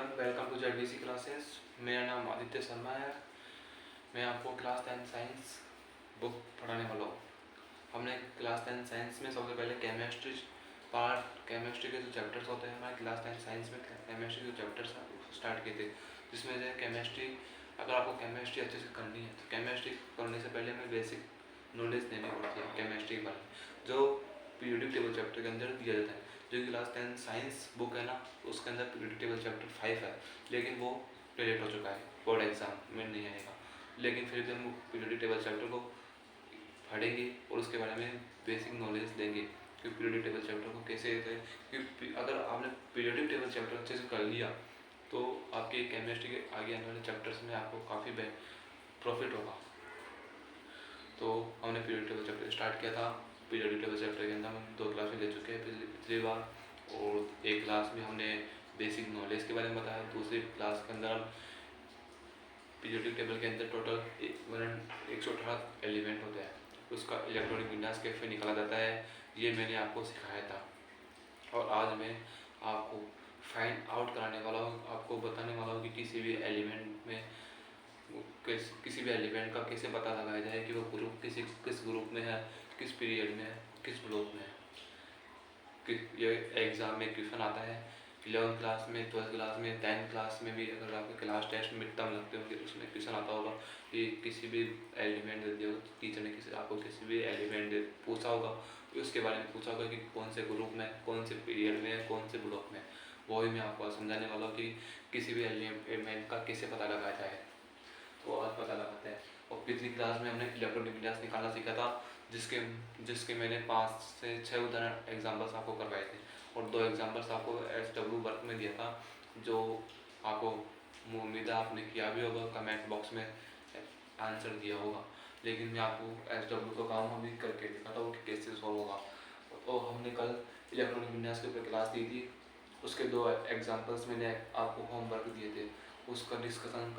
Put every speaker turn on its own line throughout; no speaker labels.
Everyone, welcome to ZBC classes. मेरा नाम आदित्य शर्मा है। मैं आपको क्लास 10 साइंस बुक पढ़ाने वाला हूँ। हमने क्लास 10 साइंस में सबसे पहले केमिस्ट्री के जो चैप्टर्स होते हैं, हमारे क्लास 10 साइंस में केमिस्ट्री के चैप्टर्स स्टार्ट किए थे, जिसमें से केमिस्ट्री, अगर आपको केमिस्ट्री अच्छे से करनी है तो केमिस्ट्री करने से पहले हमें बेसिक नॉलेज देनी पड़ती है केमिस्ट्री के बारे में, जो पीरियोडिक टेबल चैप्टर के अंदर दिया जाता है। जो क्लास 10 साइंस बुक है ना, उसके अंदर पीरियोडिक टेबल चैप्टर 5 है, लेकिन वो डिलीट हो चुका है, बोर्ड एग्जाम में नहीं आएगा। लेकिन फिर भी हम पीरियोडिक टेबल चैप्टर को पढ़ेंगे और उसके बारे में बेसिक नॉलेज देंगे कि पीरियोडिक टेबल चैप्टर को कैसे देते हैं। क्योंकि अगर आपने पीरियोडिक टेबल चैप्टर अच्छे से कर लिया तो आपके केमिस्ट्री के आगे आने वाले चैप्टर्स में आपको काफ़ी प्रॉफिट होगा। तो हमने पीरियोडिक टेबल चैप्टर स्टार्ट किया था। पीरियोडिक टेबल चैप्टर के अंदर हम 2 क्लास में ले चुके हैं पिछली बार, और एक क्लास में हमने बेसिक नॉलेज के बारे में बताया। दूसरी क्लास के अंदर हम पीरियोडिक टेबल के अंदर टोटल 118 एलिमेंट होते हैं, उसका इलेक्ट्रॉनिक विन्यास कैसे निकाला जाता है, ये मैंने आपको सिखाया था। और आज मैं आपको फाइंड आउट कराने वाला हूँ, आपको बताने वाला हूँ कि किसी भी एलिमेंट में किसी भी एलिमेंट का कैसे पता लगाया जाए कि वो ग्रुप किस ग्रुप में है, किस पीरियड में है, किस ब्लॉक में है। ये एग्ज़ाम में क्वेश्चन आता है 11th क्लास में, 12th क्लास में, 10th क्लास में भी। अगर आपके क्लास टेस्ट मिड टर्म लगते होंगे तो उसमें क्वेश्चन आता होगा कि किसी भी एलिमेंट दे दिया, टीचर ने आपको किसी भी एलिमेंट पूछा होगा, उसके बारे में पूछा होगा कि कौन से ग्रुप में, कौन से पीरियड में, कौन से ब्लॉक में। वही मैं आपको समझाने वाला हूँ कि किसी भी एलिमेंट का कैसे पता लगाया जाए, तो आज पता लगाते हैं। और पिछली क्लास में हमने इलेक्ट्रॉनिक विन्यास निकालना सीखा था, जिसके मैंने 5 से 6 उदाहरण एग्जाम्पल्स आपको करवाए थे, और 2 एग्जाम्पल्स आपको SW वर्क में दिया था, जो आपको उम्मीद है आपने किया भी होगा, कमेंट बॉक्स में आंसर दिया होगा। लेकिन मैं आपको SW का काम अभी करके दिखाता हूँ कि कैसे सॉल्व होगा। तो हमने कल इलेक्ट्रॉनिक विन्यास के ऊपर क्लास दी थी, उसके 2 एग्जाम्पल्स मैंने आपको होमवर्क दिए थे, उसका डिस्कशन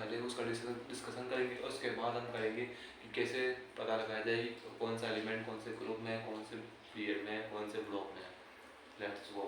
करेंगे। उसके बाद हम करेंगे कि कैसे पता लगाया जाए कौन सा एलिमेंट कौन से ग्रुप में है, कौन से पीरियड में है, कौन से ब्लॉक में है। Let's go.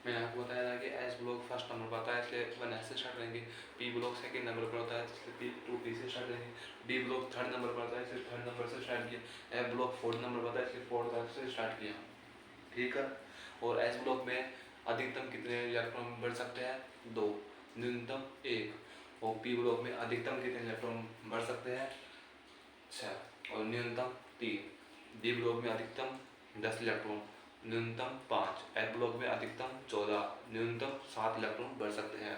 मैंने आपको बताया था कि एस ब्लॉक फर्स्ट नंबर पर आता है, इसलिए 1S से स्टार्ट करेंगे। पी ब्लॉक सेकंड नंबर पर होता है, इसलिए 2P से स्टार्ट करेंगे। डी ब्लॉक थर्ड नंबर पर आता है, इसलिए थर्ड नंबर से स्टार्ट किया। एफ ब्लॉक फोर्थ नंबर पर आता है, इसलिए फोर्थ से स्टार्ट किया। ठीक है। और एस ब्लॉक में अधिकतम कितने इलेक्ट्रॉन बढ़ सकते हैं? 2, न्यूनतम 1। और पी ब्लॉक में अधिकतम कितने इलेक्ट्रॉन बढ़ सकते हैं? 6 और न्यूनतम 3। डी ब्लॉक में अधिकतम 10 इलेक्ट्रॉन, न्यूनतम 5। एफ ब्लॉक में अधिकतम 14, न्यूनतम 7 इलेक्ट्रॉन बढ़ सकते हैं।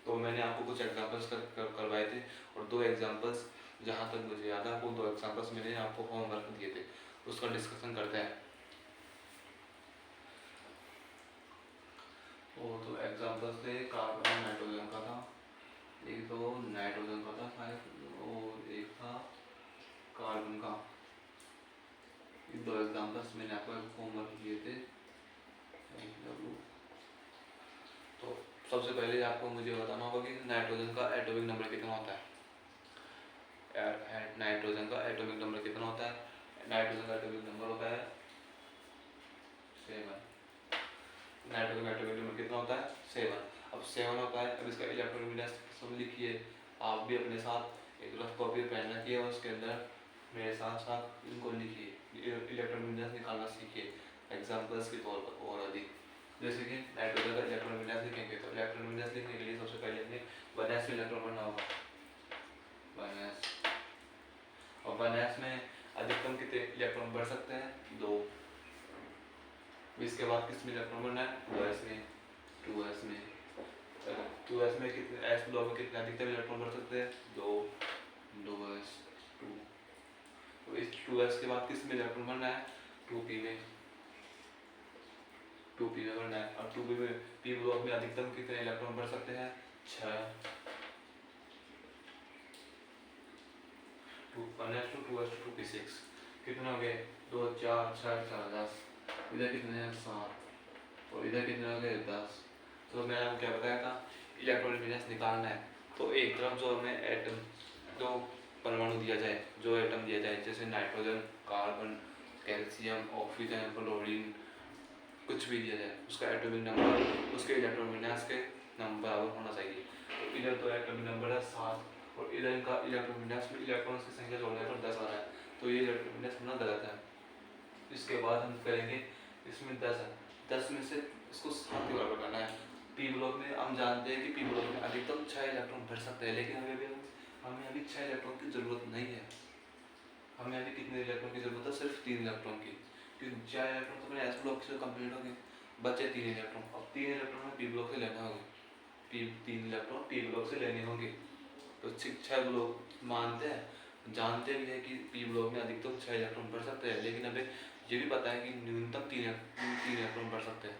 तो मैंने आपको कुछ एग्जांपल्स करवाए थे, और 2 एग्जांपल्स, जहाँ तक मुझे याद है, वो 2 एग्जांपल्स मैंने आपको होमवर्क दिए थे, उसका डिस्कशन करते हैं। वो तो एग्जांपल्स थे, कार्बन नाइट्रोजन का था, एक तो नाइट्रोजन का था शायद, और एक था कार्बन का। 2 एग्जांपल्स मैंने आपको होमवर्क दिए थे। तो सबसे पहले आपको मुझे बताना होगा कि नाइट्रोजन का एटॉमिक नंबर कितना होता है। नाइट्रोजन का एटॉमिक नंबर कितना होता है? नाइट्रोजन का एटॉमिक नंबर होता है 7। नाइट्रोजन का एटॉमिक नंबर कितना होता है? 7। अब 7 होता है। अब इसका इलेक्ट्रॉनिक विन्यास सब लिखिए। आप भी अपने साथ एक रफ कॉपी पेन रखिए, और उसके अंदर मेरे साथ साथ इनको लिखिए, इलेक्ट्रॉनिक विन्यास निकालना सीखिए एग्जाम्पल्स के तौर पर और अधिक। जैसे कि नाइट्रोजन का इलेक्ट्रॉन विन्यास लिखेंगे, तो इलेक्ट्रॉन विन्यास लिखने के लिए सबसे पहले हमें 1s में इलेक्ट्रॉन बनना होगा, 1s। और 1s में अधिकतम कितने इलेक्ट्रॉन बढ़ सकते हैं? 2। इसके बाद किस में इलेक्ट्रॉन बनना है? 2s में। 2s में कितने, एस ब्लॉक में कितने अधिकतम इलेक्ट्रॉन बढ़ सकते हैं? 2। दो एस टू, तो इस 2s के बाद किस में इलेक्ट्रॉन बनना है, 2p में, 2p में बनना है। अब 2p में p ब्लॉक में अधिकतम कितने इलेक्ट्रॉन बढ़ सकते हैं, 6। 2s2 कितने हो गए, 2 4 6 4 10, इधर कितने हैं 7 और इधर कितने हो गए 10। तो मैंने आपको क्या बताया था, इलेक्ट्रोनेगेटिव निकालना है तो एक तरफ जो हमें एटम, दो परमाणु दिया जाए, जो एटम दिया जाए जैसे nitrogen, carbon, calcium, oxygen, chlorine, कुछ भी दिया जाए, उसका एटॉमिक नंबर उसके इलेक्ट्रॉन विन्यास के नंबर बराबर होना चाहिए। तो इधर तो एटॉमिक नंबर है 7 और इधर इनका इलेक्ट्रॉन विन्यास में इलेक्ट्रॉन्स की संख्या जोड़ने पर 10 आ रहा है, तो ये इलेक्ट्रॉन विन्यास होना गलत है। इसके बाद हम करेंगे, इसमें 10 है, 10 में से इसको 7 के बराबर करना है। पी ब्लॉक में हम जानते हैं कि पी ब्लॉक में अधिकतम 6 इलेक्ट्रॉन भर सकते हैं, लेकिन हमें अभी 6 इलेक्ट्रॉन की ज़रूरत नहीं है। हमें अभी कितने इलेक्ट्रॉन की ज़रूरत है, सिर्फ 3 इलेक्ट्रॉन की, क्योंकि 4 इलेक्ट्रॉन तो अपने एस ब्लॉक से कंप्लीट हो गए, बचे 3 इलेक्ट्रॉन। अब 3 इलेक्ट्रॉन में पी ब्लॉक से लेना होगा, 3 इलेक्ट्रॉन पी ब्लॉक से लेने होंगे। तो 6 ब्लॉक मानते हैं, जानते भी है कि पी ब्लॉक में अधिकतम 6 इलेक्ट्रॉन बढ़ सकते हैं, लेकिन हमें ये भी पता है कि न्यूनतम 3 इलेक्ट्रॉन बढ़ सकते हैं।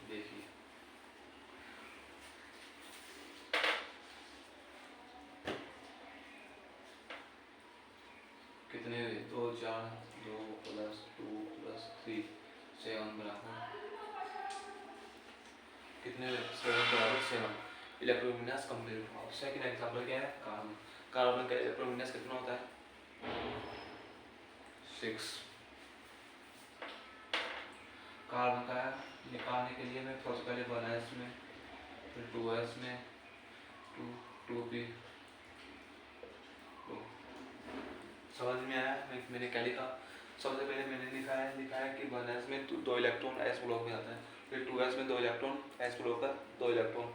देखिए कितने, 2 4 2 + 2 + 3 7 बराबर कितने, 7 बराबर 7 इलेक्ट्रॉन विन्यास कंप्लीट हुआ। सेकंड एग्जांपल क्या है, कार्बन। कार्बन का इलेक्ट्रॉन विन्यास कितना होता है, 6। कार्बन का निकालने के लिए मैं सबसे पहले 1s में, फिर 2s में, 2p, समझ में आया मैंने क्या लिखा। सबसे पहले मैंने लिखा है कि 1s में 2 इलेक्ट्रॉन s ब्लॉक में आता है, फिर 2s में 2 इलेक्ट्रॉन s ब्लॉक का 2 इलेक्ट्रॉन,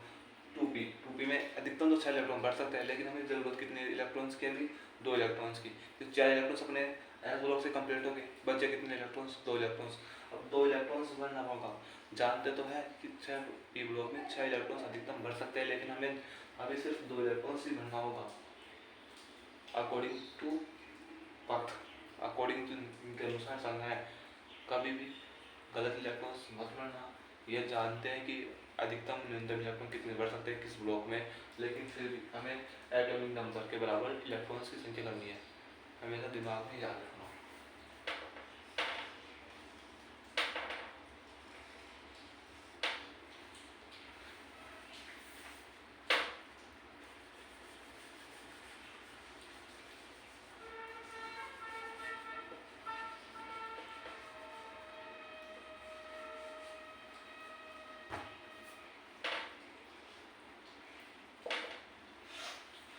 2p में अधिकतम तो 6 इलेक्ट्रॉन बढ़ सकते हैं, लेकिन हमें ज़रूरत कितने इलेक्ट्रॉन्स की, अभी 2 इलेक्ट्रॉन्स की। तो 4 इलेक्ट्रॉन्स अपने s ब्लॉक से कंप्लीट हो गए, बचे कितने इलेक्ट्रॉन्स, 2 इलेक्ट्रॉन्स। अब 2 इलेक्ट्रॉन्स भरना होगा, जानते तो है कि 6 पी ब्लॉक में 6 इलेक्ट्रॉन्स अधिकतम भर सकते हैं, लेकिन हमें अभी सिर्फ 2 इलेक्ट्रॉन्स ही भरना होगा अकॉर्डिंग टू पथ, अकॉर्डिंग टू इनके अनुसार चलना है। कभी भी गलत इलेक्ट्रॉन्स मत भरना। ये जानते हैं कि अधिकतम न्यूनतम इलेक्ट्रॉन कितने बढ़ सकते हैं किस ब्लॉक में, लेकिन फिर भी हमें एटॉमिक नंबर के बराबर इलेक्ट्रॉन्स की संख्या करनी है, हमेशा दिमाग में याद रखना।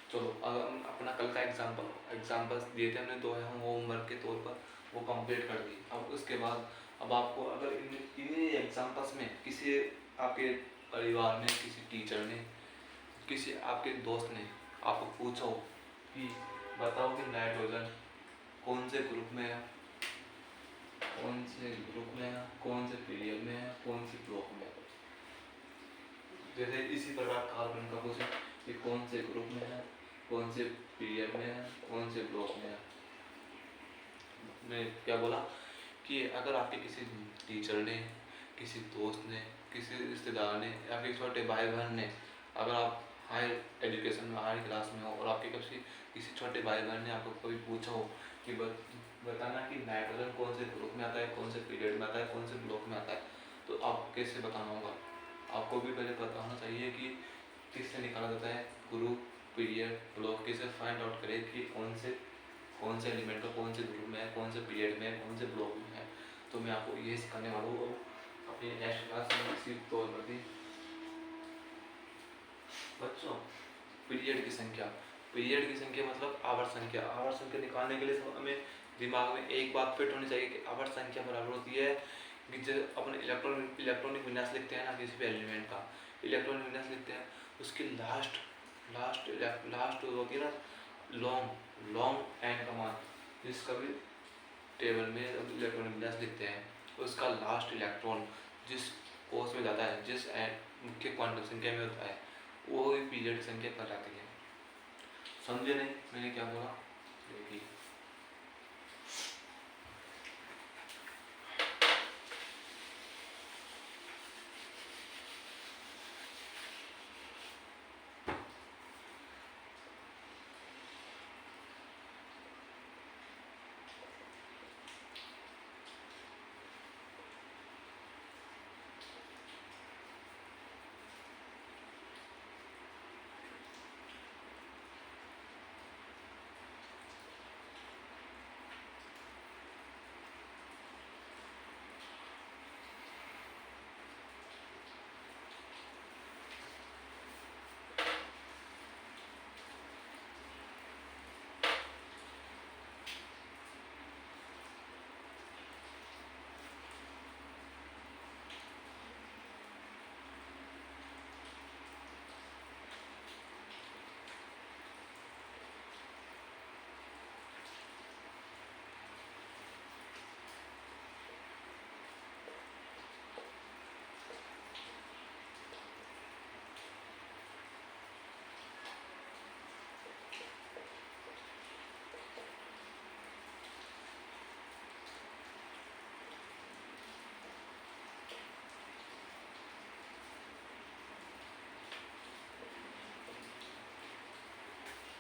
चलो अब हम अपना कल का एग्जाम्पल्स दिए थे हमने, 2 है, हम होमवर्क के तौर पर वो कंप्लीट कर दी। अब उसके बाद अब आपको अगर इन्हीं एग्जाम्पल्स में किसी आपके परिवार में, किसी टीचर ने, किसी आपके दोस्त ने आपको पूछा हो कि बताओ कि नाइट्रोजन कौन से ग्रुप में है, कौन से ग्रुप में है, कौन से पीरियड में है, कौन से ब्लॉक में है, जैसे इसी प्रकार कार्बन का पूछे कि कौन से ग्रुप में है, कौन से पीरियड में है, कौन से ब्लॉक में है। मैं क्या बोला कि अगर आपके किसी टीचर ने, किसी दोस्त ने, किसी रिश्तेदार ने या फिर छोटे भाई बहन ने, अगर आप हायर एजुकेशन में, हायर क्लास में हो और आपके किसी छोटे भाई बहन ने आपको कभी पूछा हो कि बताना कि नाइट्रोजन कौन से ग्रुप में आता है, कौन से पीरियड में आता है, कौन से ब्लॉक में आता है, तो आप कैसे बताना होगा। आपको भी पहले पता होना चाहिए कि किससे निकाला जाता है ग्रुप, पीरियड, ब्लॉक, कैसे फाइंड आउट करें कि कौन से एलिमेंट का कौन से ग्रुप में है, कौन से पीरियड में है, कौन से ब्लॉक में है। तो मैं आपको ये सिखाने वाला हूँ अपनी नेक्स्ट क्लास में इसी तौर पर भी। बच्चों पीरियड की संख्या मतलब आवर्त संख्या। आवर्त संख्या निकालने के लिए हमें दिमाग में एक बात फिट होनी चाहिए कि आवर्त संख्या बराबर होती है कि जो अपन इलेक्ट्रॉनिक विन्यास लिखते हैं ना, किसी भी एलिमेंट का इलेक्ट्रॉनिक विन्यास लिखते हैं, उसकी लास्ट होती है ना, लॉन्ग एन का मान, जिसका भी टेबल में इलेक्ट्रॉनिक विन्यास लिखते हैं, उसका लास्ट इलेक्ट्रॉन जिस कोष में जाता है, जिस मुख्य क्वांटम संख्या में होता है, वो पीरियड संख्या कहलाती है। समझे नहीं मैंने क्या बोला? देखिए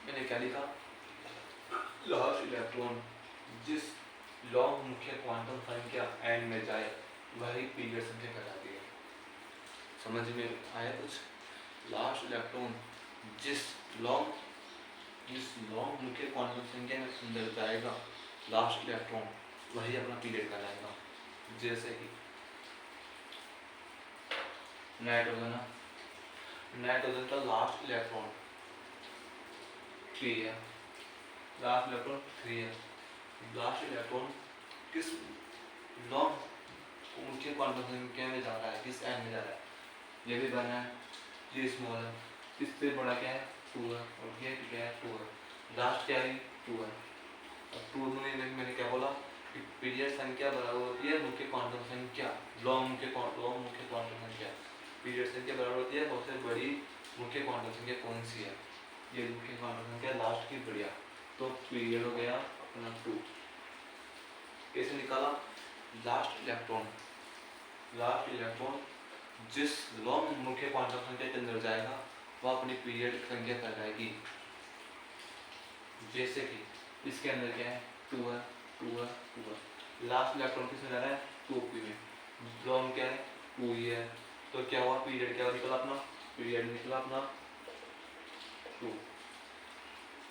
मैंने क्या लिखा? लास्ट इलेक्ट्रॉन जिस लॉन्ग मुख्य क्वांटम संख्या एन में जाए वही पीरियड संख्या कहलाती है। समझ में आया कुछ? लास्ट इलेक्ट्रॉन जिस लॉन्ग मुख्य क्वांटम संख्या में अंदर जाएगा लास्ट इलेक्ट्रॉन वही अपना पीरियड कहलाएगा। जैसे कि नाइट्रोजन का लास्ट इलेक्ट्रॉन 3 है, लास्ट इलेक्ट्रॉन 3 है। लास्ट इलेक्ट्रॉन किस लॉन्ग मुख्य क्वांटम संख्या में जा रहा है, किस एन में जा रहा है? ये भी बना है, ये स्मॉल है, इससे बड़ा क्या है 2 है और ये क्या है 2 है। लास्ट क्या है 2 है। अब 2 में मैंने क्या बोला कि पीरियड संख्या बराबर होती है मुख्य क्वांटम संख्या, लॉन्ग मुख्य क्वांटम संख्या। पीरियड संख्या बराबर होती है सबसे बड़ी मुख्य क्वांटम संख्या कौन सी है? ये मुख्य क्वांटम संख्या लास्ट की बढ़िया। तो पीरियड हो गया अपना 2। कैसे निकाला? लास्ट इलेक्ट्रॉन जिस लॉन्ग मुख्य क्वांटम संख्या के अंदर जाएगा वह अपनी पीरियड संख्या कहलाएगी। जैसे कि इसके अंदर क्या है 2 है, 2 है, 2 है। लास्ट इलेक्ट्रॉन किसमें जा रहा है 2p में, लॉन्ग क्या है 2 ही है। तो क्या हुआ पीरियड क्या निकला अपना? पीरियड निकला अपना 2।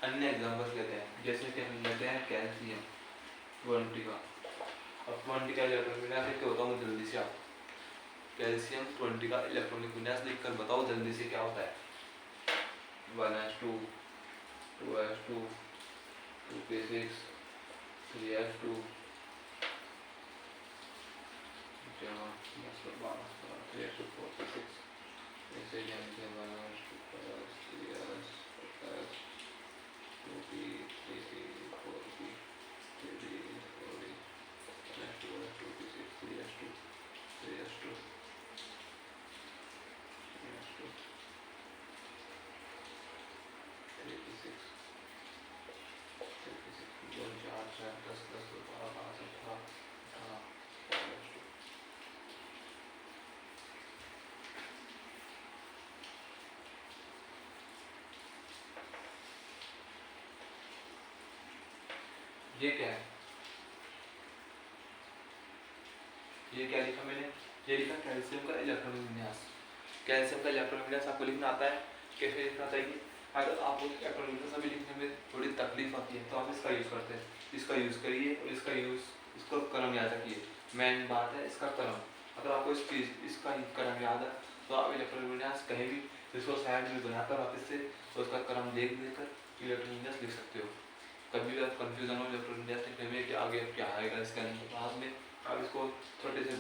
अन्य एग्जांपल्स लेते हैं, जैसे कि हम लेते हैं कैल्शियम 20 का। अब 20 का इलेक्ट्रॉनिक विन्यास लिख के बताओ जल्दी से आप। कैल्शियम 20 का इलेक्ट्रॉनिक विन्यास लिखकर बताओ जल्दी से क्या होता है? 1s2 2s2 2p6 3s2 3s2 ऐसे ही हम से 1s2 3s 2p 3p 4p 3p 4p 2p6 3s2 3s2 3s2 3p6 2 4 4 10 10 12 12 18 ये क्या है? ये क्या लिखा मैंने? ये लिखा कैल्शियम का इलेक्ट्रॉनिक विन्यास। कैल्शियम का इलेक्ट्रॉनिक विन्यास आपको लिखना आता है? कैसे लिखना आता है कि अगर आपको इलेक्ट्रॉनिक विन्यास अभी लिखने में थोड़ी तकलीफ आती है तो आप इसका यूज़ करते हैं। इसका यूज़ करिए और इसको क्रम याद रखिए। मेन बात है इसका क्रम। अगर आपको इसका क्रम याद है तो आप इलेक्ट्रॉनिक विन्यास कहीं भी इसको साइड में बनाकर वापस से उसका क्रम देख देकर इलेक्ट्रॉनिक विन्यास लिख सकते हो। कभी भी आप कंफ्यूजन हो इलेक्ट्रॉनिक विन्यास लिखने में कि आगे क्या आएगा इसके अंदर, बाद में आप इसको छोटे से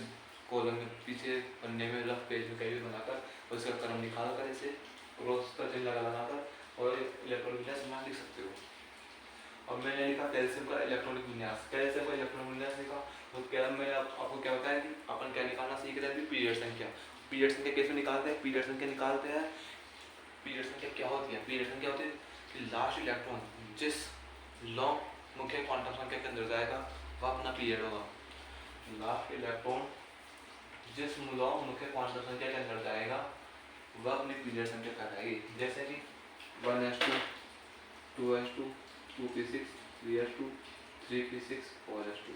कॉलम में पीछे पन्ने में रफ पेज में कहीं भी बनाकर उसका क्रम निकाल कर इसे क्रॉस का चिन्ह लगाकर और इलेक्ट्रॉनिक विन्यास यहाँ लिख सकते हो। अब मैंने लिखा कैल्शियम का इलेक्ट्रॉनिक विन्यास। कैल्शियम का इलेक्ट्रॉनिक विन्यास लिखा तो क्या मैंने आपको क्या बताया कि अपन क्या निकालना सीख रहे हैं? पीरियड संख्या। पीरियड संख्या कैसे निकालते हैं? पीरियड संख्या निकालते हैं। पीरियड संख्या क्या होती है? पीरियड संख्या होती है कि लास्ट इलेक्ट्रॉन जिस लॉन्ग मुख्य क्वांटम संख्या के अंदर जाएगा वह अपना पीरियड होगा। लास्ट इलेक्ट्रॉन जिस लॉन्ग मुख्य क्वांटम संख्या के अंदर जाएगा वह अपनी पीरियड संख्या कहलाएगी। जैसे कि 1s2 2s2 2p6 3s2 3p6 4s2।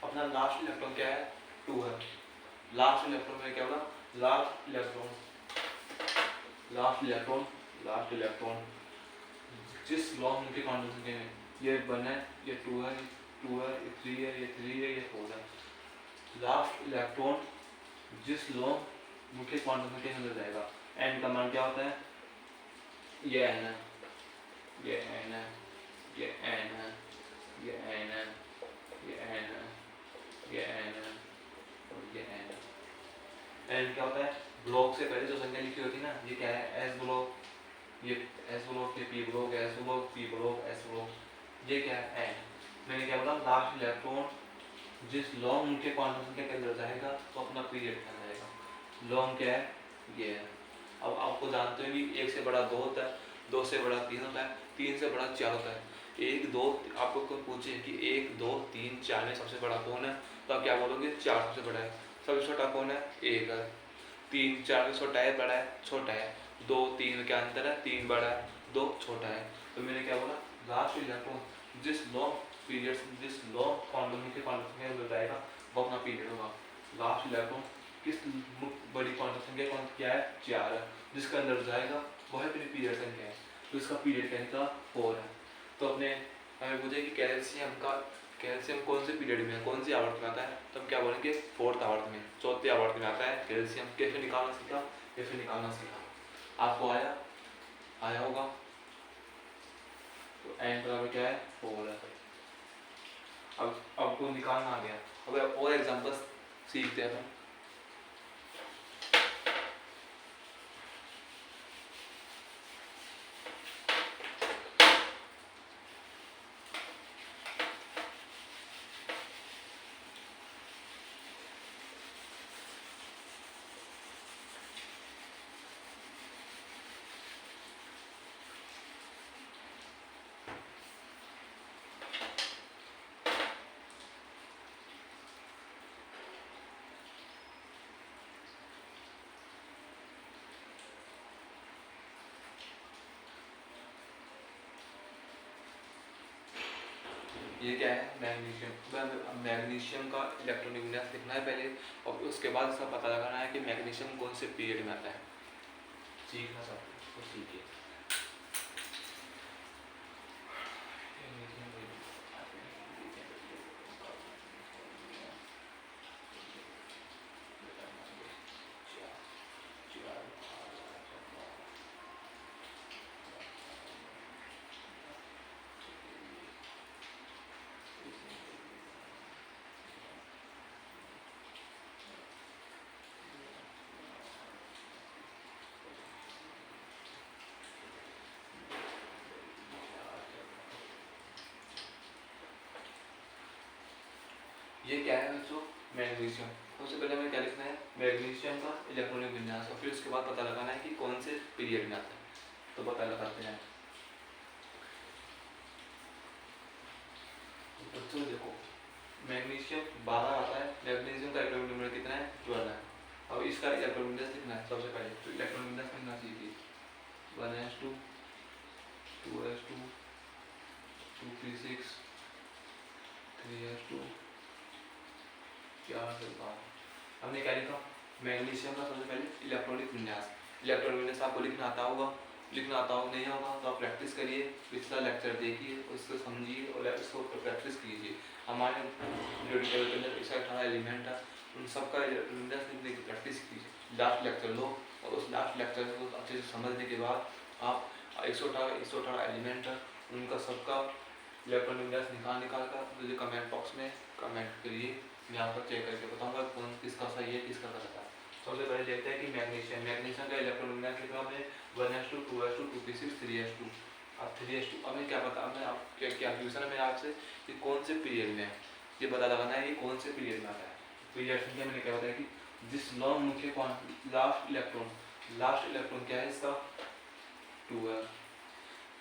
अपना लास्ट इलेक्ट्रॉन क्या है? 2 है। लास्ट इलेक्ट्रॉन में क्या होगा? लास्ट इलेक्ट्रॉन जिस लॉन्ग मुख्य क्वांटम संख्या में, ये 1 है, ये 2 है, 2 है, ये 3 है, ये 3 है, ये 4 है। लास्ट इलेक्ट्रॉन जिस लॉन्ग मुख्य क्वांटम संख्या के अंदर जाएगा, n का मान क्या होता है? ये n है, ये n है, ये n है, ये n है, ये n है, ये n है और ये n है। n क्या होता है? ब्लॉक से पहले जो संख्या लिखी होती है ना, ये क्या है? s ब्लॉक, ये s ब्लॉक, ये p block, s block, p block, s block, ये क्या है? n। मैंने क्या बोला? लास्ट इलेक्ट्रॉन जिस लॉन्ग मुख्य क्वांटम संख्या के अंदर जाएगा तो अपना पीरियड कहलाएगा। लॉन्ग क्या है? ये है। अब आपको जानते हो कि 1 से बड़ा 2 होता है, 2 से बड़ा 3 होता है, 3 से बड़ा 4 होता है। 1 2 आपको कोई पूछे कि 1 2 3 4 में सबसे बड़ा कौन है, तो आप क्या बोलोगे? 4 सबसे बड़ा है। सबसे छोटा कौन है? 1 है। 3 4 में छोटा है, बड़ा है? छोटा है। 2 3 में क्या अंतर है? 3 बड़ा है, 2 छोटा है। तो मैंने क्या बोला? लास्ट इलेक्ट्रॉन जिस लॉन्ग क्वांटम के क्वांटम संख्या में जाएगा वो अपना पीरियड होगा। लास्ट इलेक्ट्रॉन किस बड़ी क्वांटम संख्या क्या है? 4 है, जिसके अंदर जाएगा वह है पीरियड संख्या है, तो इसका पीरियड कहने का 4 है। तो अपने हमें पूछे कि कैल्शियम कौन से पीरियड में, कौन सी आवर्त में आता है, तो हम क्या बोलेंगे? 4th आवर्त में, 4th आवर्त में आता है कैल्शियम। कैसे निकालना सीखा? आपको आया होगा। तो n बराबर क्या है? 4 है। अब आपको निकालना आ गया। अब और एग्जांपल्स सीखते हैं अपन। ये क्या है? मैग्नीशियम। मैग्नीशियम का इलेक्ट्रॉनिक विन्यास लिखना है पहले, और उसके बाद इसका पता लगाना है कि मैग्नीशियम कौन से पीरियड में आता है। सीखना सब तो सीखिए। ये क्या है बच्चों? मैग्नीशियम। सबसे पहले हमें क्या लिखना है? मैग्नीशियम का इलेक्ट्रॉनिक विन्यास, और फिर उसके बाद पता लगाना है कि कौन से पीरियड में आता है। तो पता लगाते हैं। बच्चों देखो, मैग्नीशियम 12 आता है, मैग्नीशियम का इलेक्ट्रॉनिक नंबर कितना है? 12 है। अब इसका इलेक्ट्रॉनिक विन्यास लिखना है सबसे पहले, तो इलेक्ट्रॉनिक विन्यास लिखना सीखिए। 1s2 2s2 2p6 3s2 4 से 12। हमने क्या लिखा? मैग्नीशियम का सबसे पहले इलेक्ट्रॉनिक विन्यास। इलेक्ट्रॉनिक विन्यास आपको लिखना आता होगा, नहीं होगा तो आप प्रैक्टिस करिए, पिछला लेक्चर देखिए, उसको समझिए और इसको प्रैक्टिस कीजिए। हमारे पीरियोडिक टेबल के अंदर इसका 18 एलिमेंट है, उन सबका विन्यास लिखने की प्रैक्टिस कीजिए। लास्ट लेक्चर लो और उस लास्ट लेक्चर को अच्छे से समझने के बाद आप 118 एलिमेंट है, उनका सबका इलेक्ट्रॉनिक विन्यास निकाल कर मुझे कमेंट बॉक्स में कमेंट करिए। मैं आपको चेक करके बताऊंगा कौन किसका सही है, किसका गलत है। सबसे पहले देखते हैं कि मैग्नीशियम का इलेक्ट्रॉनिक विन्यास कितना है? 1s2 2s2 2p6 3s2। अब 3s2 हमें क्या पता, हमें आप क्या क्वेश्चन है मेरे आपसे कि कौन से पीरियड में है, ये पता लगाना है कि कौन से पीरियड में आता है। पीरियड संख्या मैंने क्या बताया कि जिस लॉन्ग मुख्य लास्ट इलेक्ट्रॉन क्या है इसका? 2 है।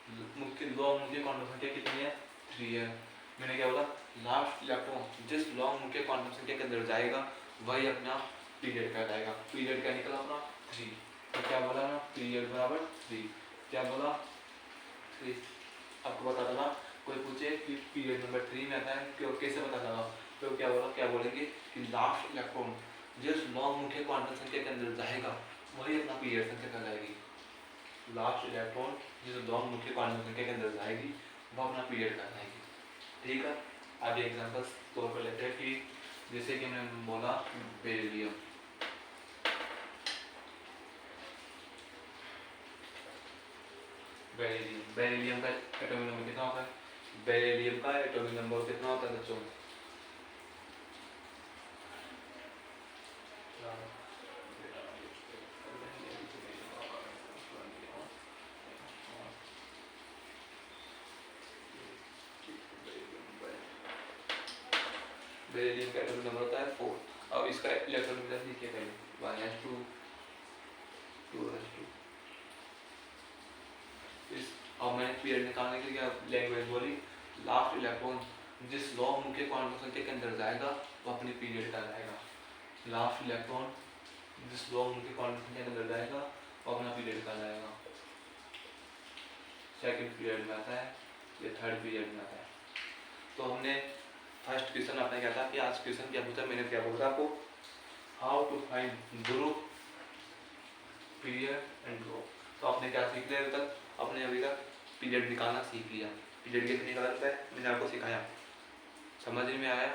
मुख्य लॉन्ग मुख्य क्वांटम संख्या कितनी है, 3 है। मैंने क्या बोला, लास्ट इलेक्ट्रॉन जिस लॉन्ग मुख्य क्वांटम संख्या के अंदर जाएगा वही अपना पीरियड कहलाएगा। पीरियड क्या निकला अपना 3। तो क्या बोला ना, पीरियड बराबर 3। क्या बोला 3। आपको पता लगा, कोई पूछे कि पीरियड नंबर 3 में आता है क्यों, कैसे पता लगा, तो क्या बोला, क्या बोलेंगे कि लास्ट इलेक्ट्रॉन जिस लॉन्ग मुख्य क्वांटम संख्या के अंदर जाएगा वही अपना पीरियड संख्या कहलाएगी। लास्ट इलेक्ट्रॉन जिस लॉन्ग मुख्य क्वांटम संख्या के अंदर जाएगी वो अपना पीरियड कहलाएगी। ठीक है, आगे एग्जांपल्स तौर पर लेते हैं कि जैसे कि मैंने बोला बेरिलियम। बेरिलियम का एटॉमिक नंबर कितना होता है, बेरिलियम का एटॉमिक नंबर कितना होता है बच्चों, बेरिलियम का एटॉमिक नंबर होता है 4। अब इसका इलेक्ट्रॉनिक चार्ज लिखिए पहले 1s2 2s2। इस अब मैंने पीरियड निकालने के लिए लैंग्वेज बोली, लास्ट इलेक्ट्रॉन जिस लॉन्ग मुख्य क्वांटम संख्या के अंदर जाएगा वो अपनी पीरियड कहलाएगा। लास्ट इलेक्ट्रॉन जिस लॉन्ग मुख्य क्वांटम संख्या के अंदर जाएगा वो अपना पीरियड कहलाएगा। सेकंड पीरियड में आता है, ये थर्ड पीरियड में आता है। तो हमने फर्स्ट क्वेश्चन आपने क्या था कि आज क्वेश्चन क्या पूछा, मैंने क्या बोला आपको, how to find group period and group. तो आपने क्या सीख लिया अभी तक, आपने अभी तक पीरियड निकालना सीख लिया। पीरियड कैसे निकालता है मैंने आपको सिखाया, समझ में आया।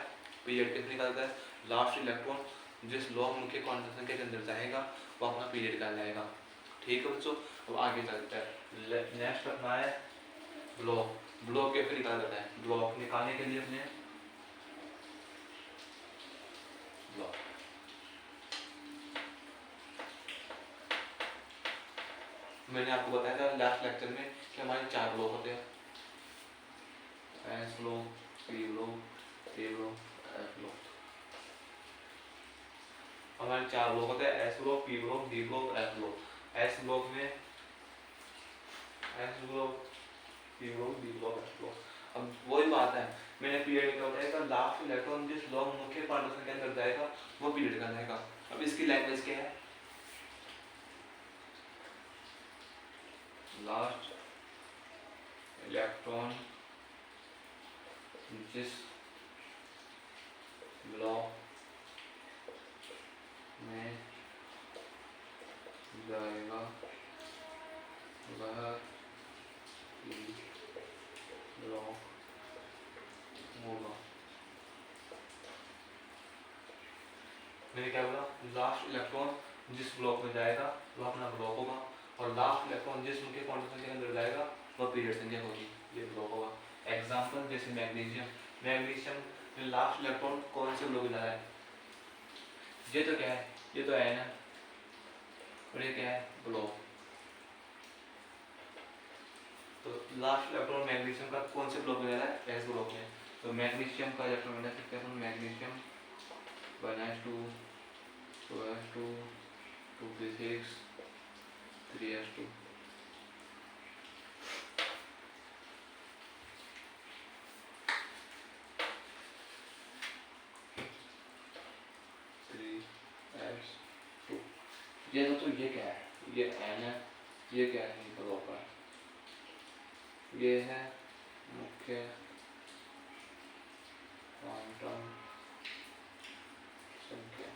पीरियड कैसे निकालता है, लास्ट इलेक्ट्रॉन जिस लॉन्ग मुख्य क्वांटम संख्या के अंदर जाएगा वो अपना पीरियड कहलाएगा। ठीक है बच्चों, अब आगे चलते हैं। नेक्स्ट अपना है ब्लॉक। ब्लॉक कैसे निकाला जाता है, ब्लॉक निकालने के लिए अपने ब्लॉक मैंने आपको बताया था लास्ट लेक्चर में कि हमारे 4 ब्लॉक होते हैं, S block, P block, A block, F block. हमारे 4 ब्लॉक होते हैं, S block, P block, D block, F block. S block में S block, P block, D block, F block. अब वही बात है, मैंने पीरियड का बताया था, लास्ट इलेक्ट्रॉन जिस लॉन्ग मुख्य क्वांटम संख्या के अंदर जाएगा वो पीरियड कहलाएगा। अब इसकी लैंग्वेज क्या है, लास्ट इलेक्ट्रॉन जिस ब्लॉक में जाएगा वह ब्लॉक होगा। मैंने क्या बोला, लास्ट इलेक्ट्रॉन जिस ब्लॉक में जाएगा वह अपना ब्लॉक होगा, और लास्ट इलेक्ट्रॉन जिस मुख्य क्वांटम संख्या के अंदर जाएगा वह पीरियड संख्या होगी, ये ब्लॉक होगा। एग्जांपल जैसे मैग्नीशियम, मैग्नीशियम में लास्ट इलेक्ट्रॉन कौन से ब्लॉक में जा रहा है, ये तो क्या है, ये तो है ना, और ये क्या है ब्लॉक। तो लास्ट इलेक्ट्रॉन मैग्नीशियम का कौन से ब्लॉक में जा रहा है, एस ब्लॉक में। तो मैग्नीशियम का इलेक्ट्रॉन मिला सकते हैं magnesium 1s2 2s2 2p6 3s2। ये तो ये क्या है, ये एन है, ये क्या है, ये ब्लॉक है, ये है मुख्य क्वांटम संख्या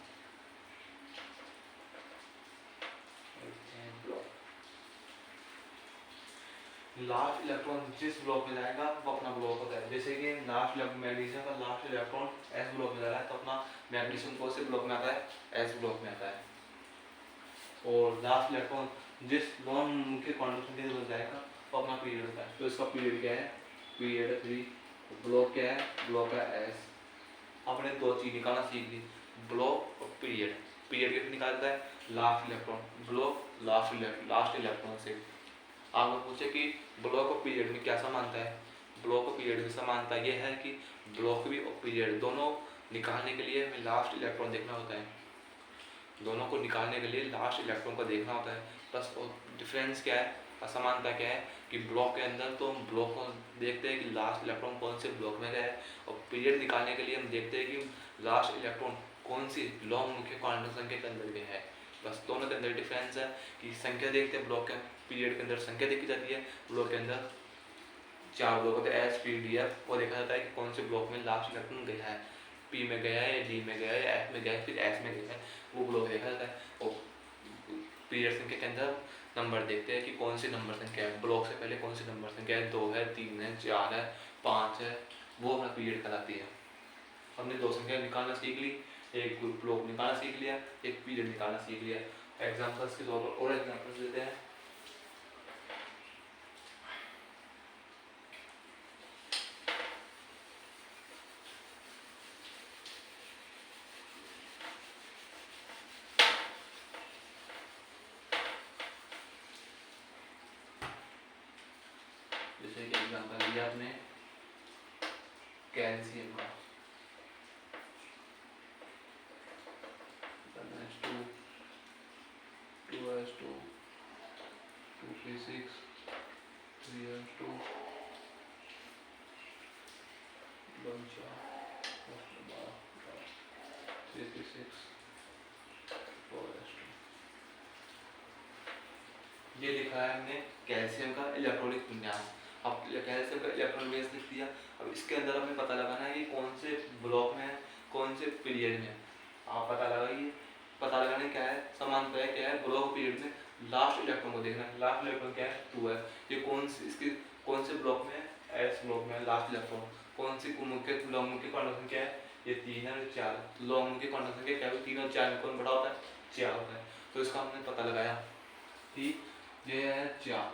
ब्लॉक। लास्ट इलेक्ट्रॉन जिस ब्लॉक में जाएगा वो अपना ब्लॉक होता है। जैसे कि लास्ट मैग्नीशियम का लास्ट इलेक्ट्रॉन एस ब्लॉक में जा रहा है तो अपना मैग्नीशियम कौन से ब्लॉक में आता है, एस ब्लॉक में आता है। और लास्ट इलेक्ट्रॉन जिस नॉन मुख्य क्वांटम संख्या में जाएगा वो अपना पीरियड होता है। तो इसका पीरियड क्या है, पीरियड 3। ब्लॉक क्या है, ब्लॉक है एस। आपने 2 चीज निकालना सीख ली, ब्लॉक और पीरियड। पीरियड कैसे निकालता है, last electron, block last electron से। आपको पूछे कि ब्लॉक और पीरियड में क्या समानता है, ब्लॉक और पीरियड में समानता ये है कि ब्लॉक भी और पीरियड दोनों निकालने के लिए हमें लास्ट इलेक्ट्रॉन देखना होता है। दोनों को निकालने के लिए लास्ट इलेक्ट्रॉन को देखना होता है। बस डिफरेंस क्या है, असमानता क्या है कि ब्लॉक के अंदर तो हम ब्लॉक को देखते हैं कि लास्ट इलेक्ट्रॉन कौन से ब्लॉक में गया है, और पीरियड निकालने के लिए हम देखते हैं कि लास्ट इलेक्ट्रॉन कौन सी लॉन्ग मुख्य क्वांटम संख्या के अंदर गया है। बस दोनों के अंदर डिफरेंस है कि संख्या देखते हैं ब्लॉक के पीरियड के अंदर संख्या देखी जाती है, ब्लॉक के अंदर 4 ब्लॉक होते हैं एस पी डी एफ, वो देखा जाता है कि कौन से ब्लॉक में लास्ट इलेक्ट्रॉन गया है, पी में गया है या डी में गया है या एफ में गया है फिर एस में गया है, वो ब्लॉक देखा जाता है। और पीरियड संख्या के अंदर नंबर देखते हैं कि कौन सी नंबर संख्या है, ब्लॉक से पहले कौन सी नंबर संख्या है, 2 है, 3 है, 4 है, 5 है, वो अपना पीरियड कहलाती है। हमने 2 संख्या निकालना सीख ली, एक ब्लॉक निकालना सीख लिया, एक पीरियड निकालना सीख लिया। एग्जाम्पल्स के तौर पर और एग्जाम्पल्स देते हैं। जैसे कि एग्जाम्पल लिया आपने कैल्शियम का, H2, 2H2, 2P6, 3H2, bunch of 3P6, 4H2। ये लिखा है हमने कैल्शियम का इलेक्ट्रॉनिक विन्यास। अब कैल्शियम का इलेक्ट्रॉनिक विन्यास लिख दिया। अब इसके अंदर हमें पता लगाना है कि कौन से ब्लॉक में है, कौन से पीरियड में। आप पता लगाइए, पता लगाने क्या है, समानता क्या है, ब्लॉक पीरियड में लास्ट इलेक्ट्रॉन को देखना है। लास्ट इलेक्ट्रॉन क्या है, 2 है। ये कौन सी इसकी कौन से ब्लॉक में है, एस ब्लॉक में है लास्ट इलेक्ट्रॉन। कौन सी मुख्य लॉन्ग मुख्य क्वांटम संख्या है, ये 3 है और 4। लॉन्ग मुख्य क्वांटम संख्या क्या है, 3 और 4 में कौन बड़ा होता है, 4 होता है। तो इसका हमने पता लगाया कि ये है 4,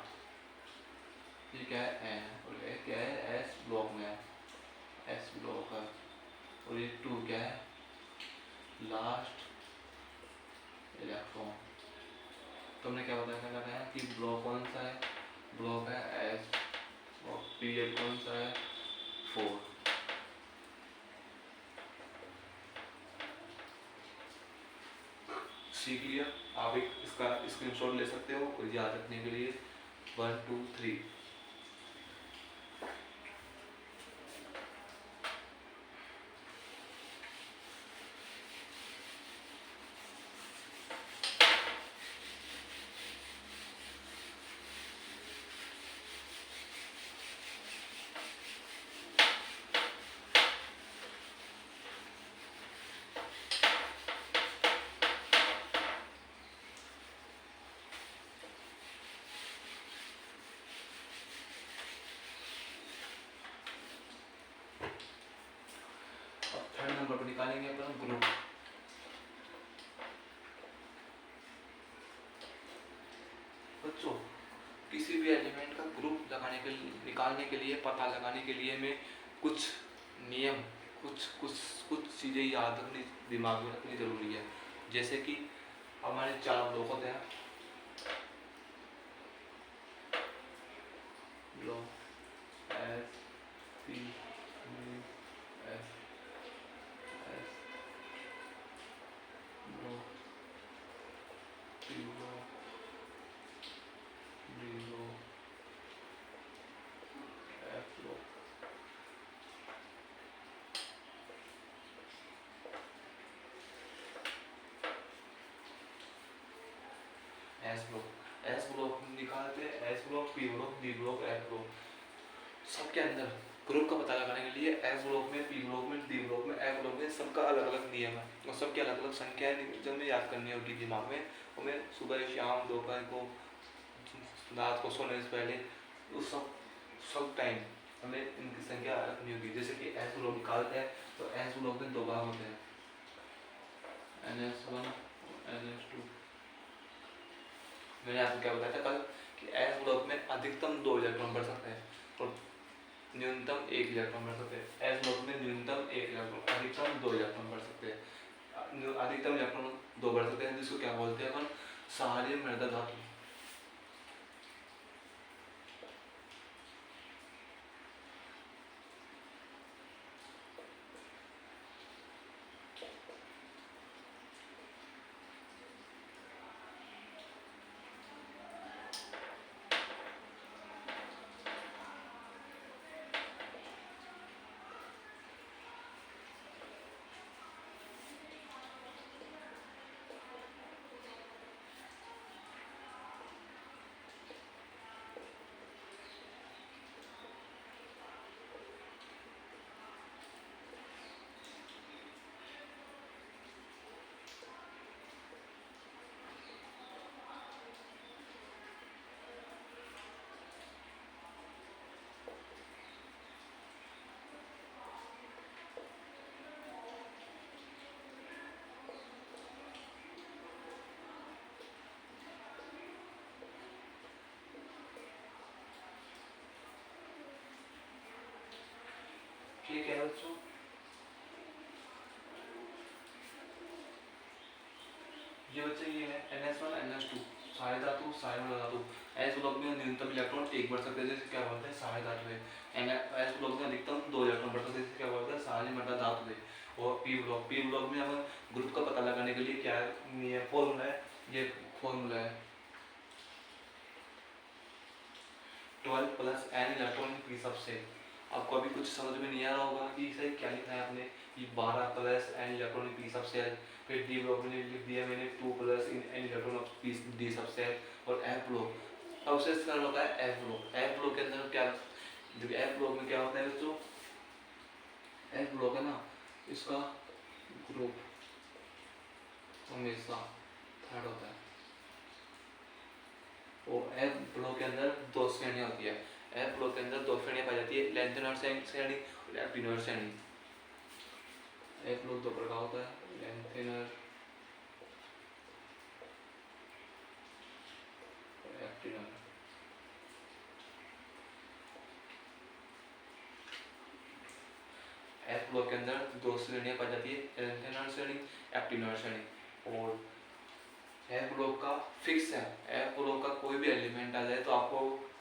ये क्या है एन, और ये क्या है एस ब्लॉक में है, एस ब्लॉक है। और ये 2 क्या है, लास्ट इलेक्ट्रॉन। तो हमने क्या पता लगाया कि ब्लॉक कौन सा है, ब्लॉक है एस, और पीरियड कौन सा है, 4। सीख लिया। आप एक इसका स्क्रीनशॉट ले सकते हो और याद रखने के लिए 1 2 3। थर्ड नंबर पर निकालेंगे अपन ग्रुप। बच्चों किसी भी एलिमेंट का ग्रुप लगाने के निकालने के लिए, पता लगाने के लिए हमें कुछ नियम, कुछ कुछ कुछ चीज़ें याद रखनी, दिमाग में रखनी जरूरी है। जैसे कि हमारे 4 ब्लॉक होते हैं, block S P F S, block P block D block F block. S block निकालते हैं, S block, P block, D block, F block. सबके अंदर ग्रुप का पता लगाने के लिए एस ब्लॉक में, पी ब्लॉक में, डी ब्लॉक में, एफ ब्लॉक में सबका अलग अलग नियम है और सबकी अलग अलग संख्या है जो हमें याद करनी होगी दिमाग में। हमें सुबह शाम दोपहर को रात को सोने से पहले उस सब टाइम हमें इनकी संख्या रखनी होगी। जैसे कि एस ब्लॉक निकालते हैं तो एस ब्लॉक में 2 भाग होते हैं, NS1 NS2। मैंने आपको क्या बताया था कल कि एस ब्लॉक में अधिकतम 2 इलेक्ट्रॉन बढ़ सकते हैं और न्यूनतम 1 इलेक्ट्रॉन बढ़ सकते हैं। एस ब्लॉक में न्यूनतम 1 इलेक्ट्रॉन, अधिकतम 2 इलेक्ट्रॉन बढ़ सकते हैं। अधिकतम इलेक्ट्रॉन 2 बढ़ सकते हैं जिसको क्या बोलते हैं अपन, क्षारीय मृदा धातु। ये क्या है बच्चों, ये बच्चे ये है NS1 NS2 सहाय धातु सहाय मृदा धातु। एस ब्लॉक में न्यूनतम इलेक्ट्रॉन एक बढ़ सकते हैं, जैसे क्या बोलते हैं सहाय धातु है। एस ब्लॉक में अधिकतम 2 इलेक्ट्रॉन बढ़ सकते हैं, जैसे क्या बोलते हैं सहाय मृदा धातु है। और पी ब्लॉक में हम ग्रुप का पता लगाने के लिए क्या ये फॉर्मूला है, ये फॉर्मूला है 12 प्लस n इलेक्ट्रॉन पी सबसे। आपको अभी कुछ समझ में नहीं आ रहा होगा कि इसे क्या लिखा है आपने, ये 12 प्लस n इलेक्ट्रॉन पी सबसे है। फिर डी ब्लॉक में लिख दिया मैंने 2 plus n electron P D सबसे है। और एफ ब्लॉक सबसे सरल होता है एफ ब्लॉक। एफ ब्लॉक के अंदर क्या, देखिए एफ ब्लॉक में क्या होता है बच्चों, एफ ब्लॉक है ना, इसका ग्रुप हमेशा थर्ड होता है। और एफ ब्लॉक के अंदर दो श्रेणियां होती है। एफ ब्लॉक के अंदर दो श्रेणियां पाई जाती है, लेंथेनर श्रेणी और एक्टिनर श्रेणी। एफ ब्लॉक दो प्रकार होता है, लेंथेनर और एक्टिनर। एफ ब्लॉक के अंदर दो श्रेणियां पाई जाती है, लेंथेनर श्रेणी एक्टिनर श्रेणी। और एफ ब्लॉक का फिक्स है, एफ ब्लॉक का कोई भी एलिमेंट आ जाए तो आपको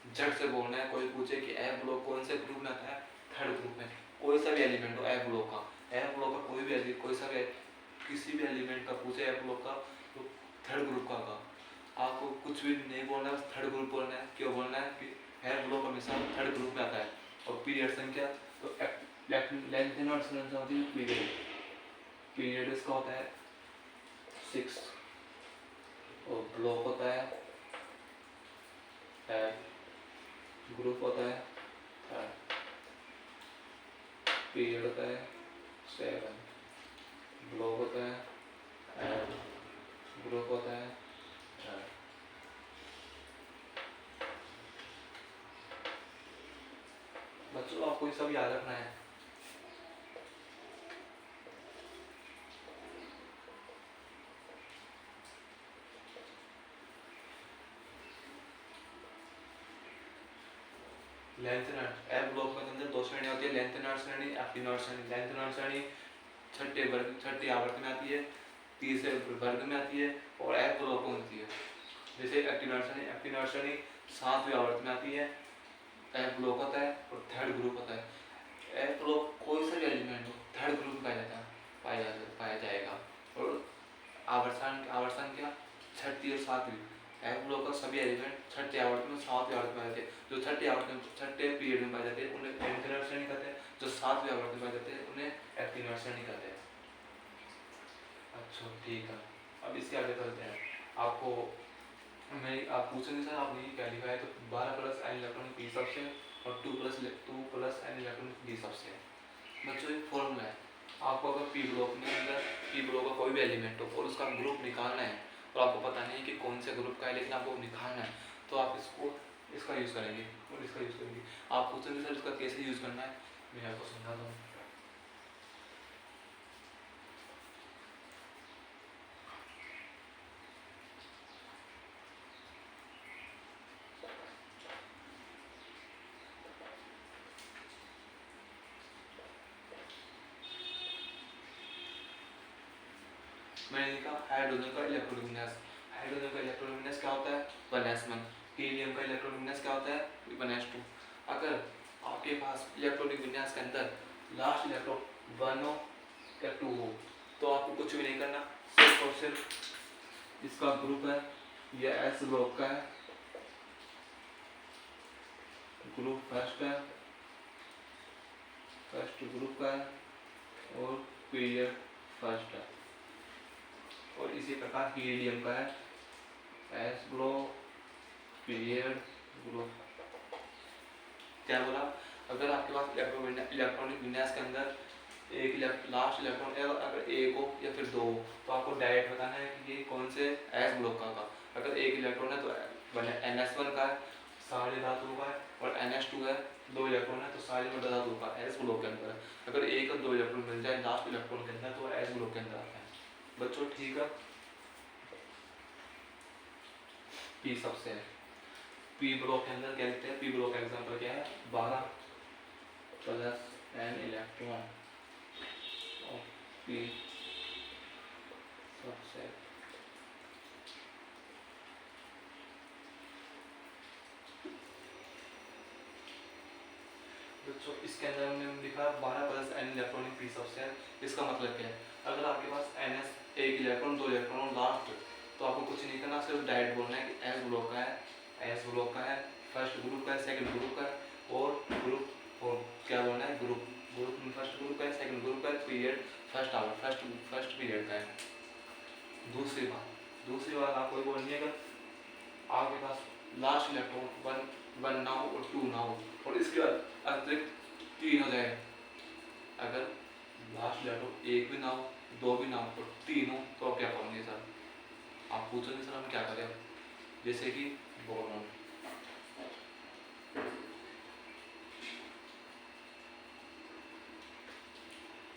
झट से बोलना है। कोई पूछे कि एफ ब्लॉक कौन से ग्रुप में आता है, थर्ड ग्रुप में। कोई सा भी एलिमेंट हो एफ ब्लॉक का, एफ ब्लॉक का कोई सा भी किसी भी एलिमेंट का पूछे एफ ब्लॉक का, तो थर्ड ग्रुप का होगा। आपको कुछ भी नहीं बोलना है, बस थर्ड ग्रुप बोलना है। क्यों बोलना है कि एफ ब्लॉक हमेशा थर्ड ग्रुप में आता है। और पीरियड संख्या तो लेंथ और संख्या होती है पीरियड। पीरियड इसका होता है 6 और ब्लॉक होता है ग्रुप होता है पीरियड होता है 7, ब्लॉक होता है ग्रुप होता है 3। बच्चों आपको ये सब याद रखना है। लेंथेनर एफ ब्लॉक के अंदर दो श्रेणी होती है, लेंथेनर श्रेणी एक्टिनर श्रेणी। लेंथेनर श्रेणी छठे आवर्त में आती है, तीसरे वर्ग में आती है और एफ ब्लॉक में होती है। जैसे एक्टिनर श्रेणी 7वें आवर्त में आती है, एफ ब्लॉक होता है और थर्ड ग्रुप होता है। एफ ब्लॉक कोई सा भी एलिमेंट हो थर्ड ग्रुप में पाया जाएगा। और आवर्त संख्या छठी और 7वीं। एफ ब्लॉक का सभी एलिमेंट छठे आवर्त में 7वें आवर्त में आते हैं। जो छठे पीरियड में पाए जाते हैं उन्हें लेंथेनर श्रेणी कहते हैं, जो 7वें आवर्त में पाए जाते हैं उन्हें एक्टिनर श्रेणी कहते हैं। अच्छा ठीक है, अब इसके आगे चलते हैं। आप पूछेंगे सर आपने ये क्या लिखा है, तो 12 प्लस n इलेक्ट्रॉन पी सबसे और 2 प्लस n इलेक्ट्रॉन डी सबसे। बच्चों एक फॉर्मूला है, आपको अगर पी ब्लॉक का कोई भी एलिमेंट हो और उसका ग्रुप निकालना है और आपको पता नहीं कि कौन से ग्रुप का है लेकिन आपको निकालना है, तो आप इसका यूज़ करेंगे और इसका यूज़ करेंगे। आप पूछेंगे सर इसका कैसे यूज़ करना है, मैं आपको समझाता हूँ। मैंने लिखा हाइड्रोजन का इलेक्ट्रॉनिक विन्यास। हाइड्रोजन का इलेक्ट्रॉनिक विन्यास क्या होता है 1s1। हीलियम का इलेक्ट्रॉनिक विन्यास क्या होता है 1s2। अगर आपके पास इलेक्ट्रॉनिक विन्यास के अंदर लास्ट इलेक्ट्रॉन 1 हो या 2 हो तो आपको कुछ भी नहीं करना, सिर्फ और सिर्फ इसका ग्रुप है, यह एस ब्लॉक का है, ग्रुप फर्स्ट है, फर्स्ट ग्रुप का है और पीरियड फर्स्ट है। और इसी प्रकार हीलियम का है एस ब्लॉक पीरियड ग्रुप। क्या बोला, अगर आपके पास इलेक्ट्रॉनिक विन्यास के अंदर एक लास्ट इलेक्ट्रॉन अगर एक हो या फिर 2 हो तो आपको डायरेक्ट बताना है कि ये कौन से एस ब्लॉक का। अगर एक इलेक्ट्रॉन है तो NS1 का है, सारे धातुओं का है, और NS2 है 2 इलेक्ट्रॉन है तो सारे मृदा धातु का एस ब्लॉक के अंदर है। अगर एक और 2 इलेक्ट्रॉन मिल जाए लास्ट इलेक्ट्रॉन के अंदर तो एस ब्लॉक के अंदर आता है। बच्चों ठीक है, पी सबसे है। पी ब्लॉक के अंदर क्या लिखते हैं, पी ब्लॉक का एग्जांपल क्या है 12 plus n electron of P subset. बच्चों इसके अंदर हमने लिखा 12 plus n electronic P subset. इसका मतलब क्या है, अगर आपके पास एन एस एक इलेक्ट्रॉन दो इलेक्ट्रॉन लास्ट, तो आपको कुछ नहीं करना, सिर्फ डायरेक्ट बोलना है कि एस ब्लॉक का है, एस ब्लॉक का है, फर्स्ट ग्रुप का है, सेकंड ग्रुप का है और ग्रुप, और क्या बोलना है ग्रुप, ग्रुप में फर्स्ट ग्रुप का है, सेकंड ग्रुप का है, period first hour first period का है। दूसरी बात आपको ये बोलनी है, अगर आपके पास लास्ट इलेक्ट्रॉन वन ना हो और टू ना हो और इसके बाद अतिरिक्त तीन हो जाए, अगर लास्ट इलेक्ट्रॉन एक भी ना हो, दो भी ना हो और तीन हो, तो आप क्या करोगे सर? आप पूछोगे सर हम क्या करें? जैसे कि boron,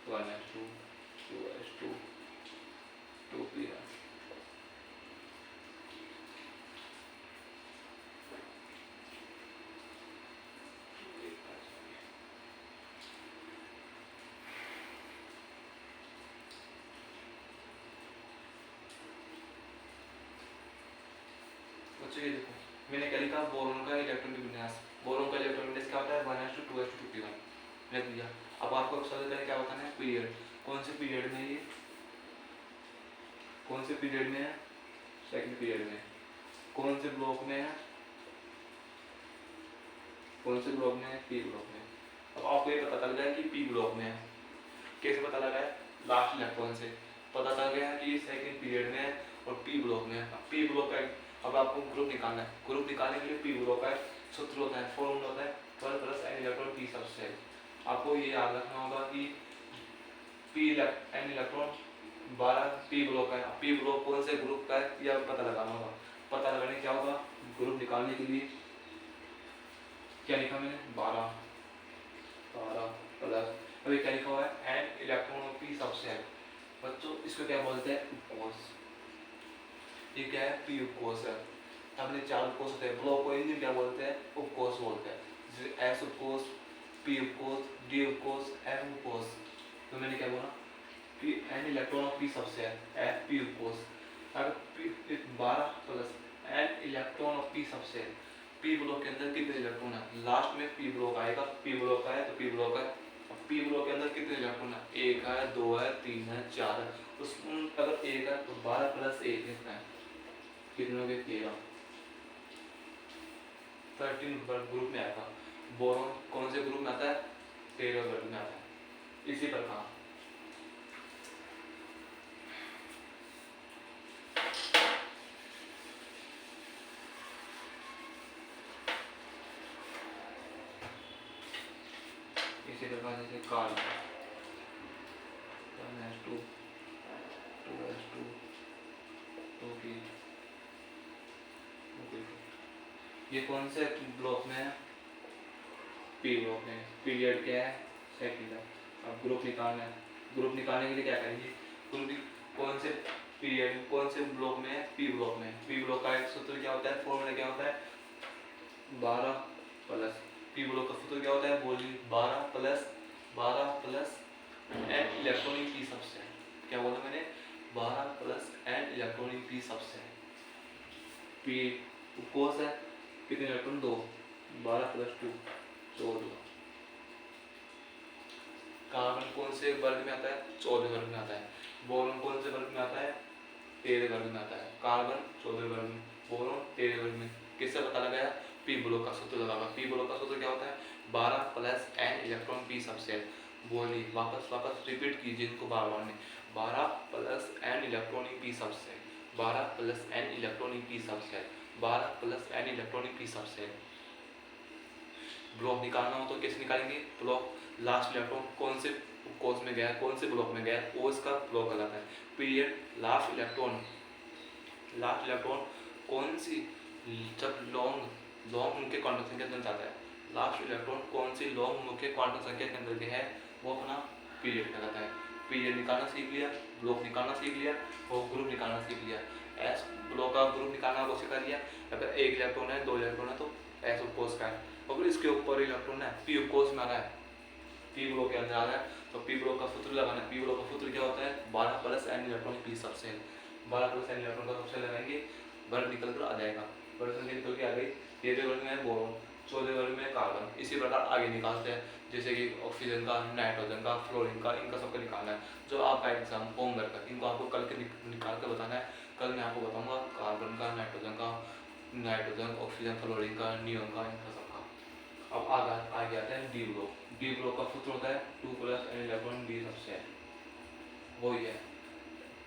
one s two, two s two, two p s, ये देखो मैंने क्या लिखा, बोरोन का इलेक्ट्रॉन विन्यास। बोरोन का इलेक्ट्रॉन विन्यास क्या होता है? 1s2 2s2 2p1 लिख दिया। अब आपको सबसे पहले क्या बताना है? पीरियड। कौन से पीरियड में ये, कौन से पीरियड में है? सेकंड पीरियड में। कौन से ब्लॉक में है? कौन से ब्लॉक में है? पी ब्लॉक में। अब आपको ये पता चल गया कि पी ब्लॉक में है। कैसे पता लगा है? लास्ट इलेक्ट्रॉन से पता चल गया कि ये सेकंड पीरियड में है और पी ब्लॉक में है। पी ब्लॉक का अब आपको ग्रुप निकालना है। ग्रुप निकालने के लिए पी ब्लॉक का सूत्र होता है, फॉर्मूला होता है 12 plus n electron P subset. आपको ये याद रखना होगा कि P an electron 12 P block का है। पी ब्लॉक कौन से ग्रुप का है यह पता लगाना होगा। पता लगाने क्या होगा? ग्रुप निकालने के लिए क्या लिखा मैंने? 12 प्लस, अभी क्या लिखा हुआ है? An electron P subset. बच्चों इसको क्या बोलते हैं? उपकोष। ये क्या है? पी उपकोष है। हमने चार उपकोष होते हैं, ब्लॉक को इंजन क्या बोलते हैं? उपकोष बोलते हैं, जैसे एस उपकोष, पी उपकोष, डी उपकोष, एफ उपकोष। तो मैंने क्या बोला कि n electron of P subset, F P उपकोष। अगर P 12 plus n electron of P subset, P block के अंदर कितने इलेक्ट्रॉन है? लास्ट में पी ब्लॉक आएगा, पी ब्लॉक का है तो पी ब्लॉक है। पी ब्लॉक के अंदर कितने इलेक्ट्रॉन है? एक है, दो है, तीन है, चार है। उसमें अगर एक है तो 12 प्लस एक कितना है? कितने हो गए? 13 ग्रुप में आता। बोरॉन कौन से ग्रुप में आता है? 13 ग्रुप में आता है। इसी प्रकार जैसे कार्बन 1s2 2s2 2p, ये कौन से ब्लॉक में है? पी ब्लॉक में। पीरियड क्या है? सेकंड है। अब ग्रुप निकालना है। ग्रुप निकालने के लिए क्या करेंगे? ग्रुप कौन से पीरियड कौन से ब्लॉक में है? पी ब्लॉक में। पी ब्लॉक का एक सूत्र क्या होता है? फॉर्मूला क्या होता है? 12 प्लस, पी ब्लॉक का सूत्र क्या होता है? बोलिए 12 plus n electronic P subset. क्या बोला मैंने? 12 plus n electronic P subset. P उपकोष है, कितने इलेक्ट्रॉन? 2, 12 प्लस 2 14। कार्बन कौन से वर्ग में आता है? 14 वर्ग में आता है। बोरोन कौन से वर्ग में आता है? 13 वर्ग में आता है। कार्बन 14 वर्ग में, बोरोन 13 वर्ग में। किससे पता लगाया? पी ब्लॉक का सूत्र लगाया। पी ब्लॉक का सूत्र क्या होता है? 12 plus n electron P subset. बोलिए वापस रिपीट कीजिए इनको बार बार में। 12 plus n electronic P subset, 12 plus n electronic P subset, 12 plus n electronic P subset. Block निकालना हो तो कैसे निकालेंगे? ब्लॉक लास्ट इलेक्ट्रॉन कौन से कोष में गया, कौन से ब्लॉक में गया, वो इसका ब्लॉक कहलाता है। पीरियड लास्ट इलेक्ट्रॉन कौन सी, जब लॉन्ग मुख्य क्वांटम संख्या के अंदर जाता है, लास्ट इलेक्ट्रॉन कौन सी लॉन्ग मुख्य क्वांटम संख्या के अंदर है, वो अपना पीरियड कहलाता है। पीरियड निकालना सीख लिया, ब्लॉक निकालना सीख लिया और ग्रुप निकालना सीख लिया। एस ब्लॉक का ग्रुप निकालना आपको सिखा दिया। अगर एक इलेक्ट्रॉन है, दो इलेक्ट्रॉन है तो एस उपकोष का है। अगर इसके ऊपर इलेक्ट्रॉन है, पी उपकोष में आ रहा है, पी ब्लॉक के अंदर आ रहा है तो पी ब्लॉक का सूत्र लगाना है। पी ब्लॉक का सूत्र क्या होता है 12 plus n electron P subshell. 12 plus n electron का सबसेल लगाएंगे, वर्ग निकल कर आ जाएगा। वर्ग संख्या निकल के आ गई। 13 वर्ग में बोरोन, 14 वर्ग में कार्बन। इसी प्रकार आगे निकालते हैं, जैसे कि ऑक्सीजन का, नाइट्रोजन का, फ्लोरीन का, इनका सबका निकालना है। जो आपका एग्जाम होमवर्क है, इनको आपको कल के निकाल कर बताना है। कल मैं आपको बताऊंगा कार्बन का, नाइट्रोजन, ऑक्सीजन, फ्लोरीन का, नियोन का, इनका सबका। अब आगे आते हैं डी ब्लॉक। डी ब्लॉक का सूत्र होता है 2 plus n electron D subshell, वही है।